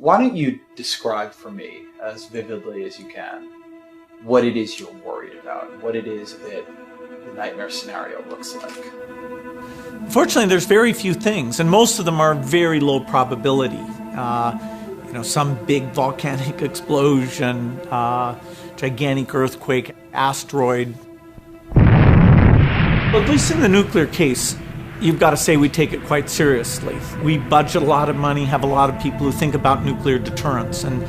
Why don't you describe for me, as vividly as you can, what it is you're worried about, what it is that the nightmare scenario looks like? Fortunately, there's very few things, and most of them are very low probability. Some big volcanic explosion, gigantic earthquake, asteroid. At least in the nuclear case, you've got to say we take it quite seriously. We budget a lot of money, have a lot of people who think about nuclear deterrence, and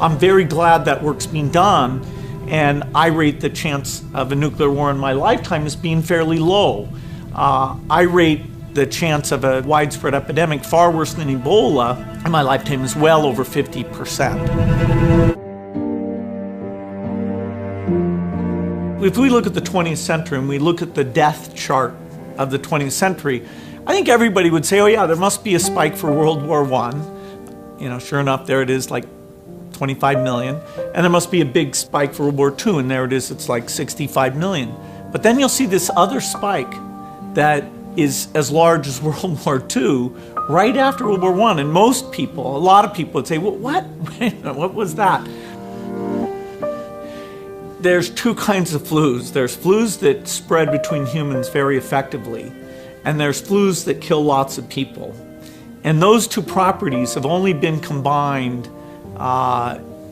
I'm very glad that work's being done, and I rate the chance of a nuclear war in my lifetime as being fairly low. I rate the chance of a widespread epidemic far worse than Ebola in my lifetime is well over 50%. If we look at the 20th century and we look at the death chart of the 20th century, I think everybody would say, oh yeah, there must be a spike for World War I. Sure enough, there it is, like 25 million. And there must be a big spike for World War II, and there it is, it's like 65 million. But then you'll see this other spike that is as large as World War II right after World War I. And most people, a lot of people would say, well, what? What was that? There's two kinds of flus. There's flus that spread between humans very effectively, and there's flus that kill lots of people. And those two properties have only been combined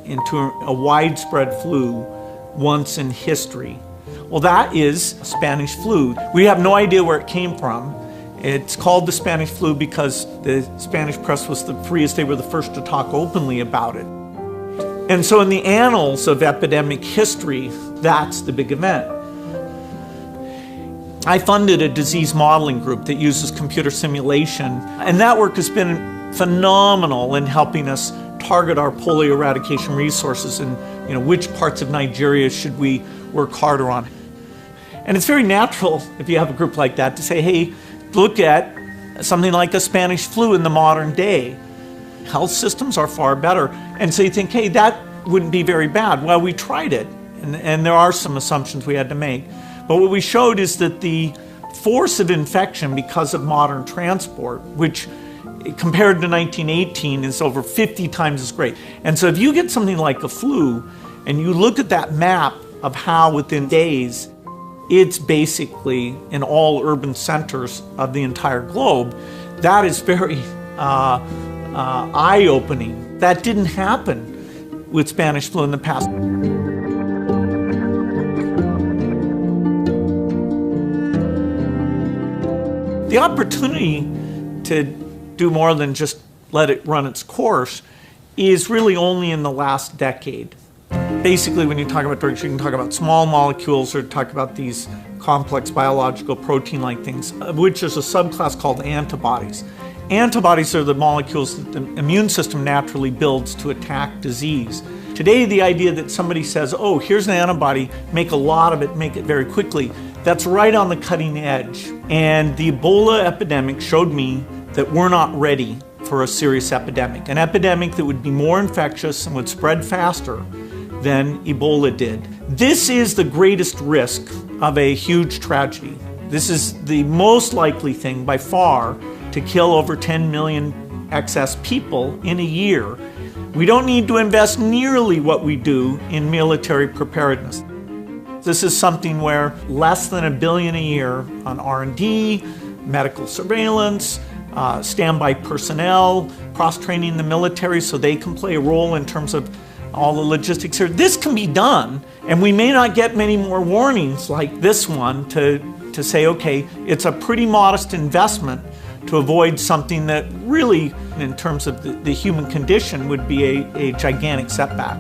into a widespread flu once in history. Well, that is Spanish flu. We have no idea where it came from. It's called the Spanish flu because the Spanish press was the freest. They were the first to talk openly about it. And so in the annals of epidemic history, that's the big event. I funded a disease modeling group that uses computer simulation, and that work has been phenomenal in helping us target our polio eradication resources and which parts of Nigeria should we work harder on. And it's very natural, if you have a group like that, to say, hey, look at something like a Spanish flu in the modern day. Health systems are far better. And so you think, hey, that wouldn't be very bad. Well, we tried it, and there are some assumptions we had to make. But what we showed is that the force of infection because of modern transport, which compared to 1918 is over 50 times as great. And so if you get something like a flu, and you look at that map of how within days, it's basically in all urban centers of the entire globe, that is very eye-opening. That didn't happen with Spanish flu in the past. The opportunity to do more than just let it run its course is really only in the last decade. Basically, when you talk about drugs, you can talk about small molecules or talk about these complex biological protein-like things, of which there's a subclass called antibodies. Antibodies are the molecules that the immune system naturally builds to attack disease. Today, the idea that somebody says, oh, here's an antibody, make a lot of it, make it very quickly, that's right on the cutting edge. And the Ebola epidemic showed me that we're not ready for a serious epidemic, an epidemic that would be more infectious and would spread faster than Ebola did. This is the greatest risk of a huge tragedy. This is the most likely thing by far to kill over 10 million excess people in a year. We don't need to invest nearly what we do in military preparedness. This is something where less than $1 billion a year on R&D, medical surveillance, standby personnel, cross-training the military so they can play a role in terms of all the logistics here. This can be done, and we may not get many more warnings like this one to say, okay, it's a pretty modest investment to avoid something that really, in terms of the human condition, would be a gigantic setback.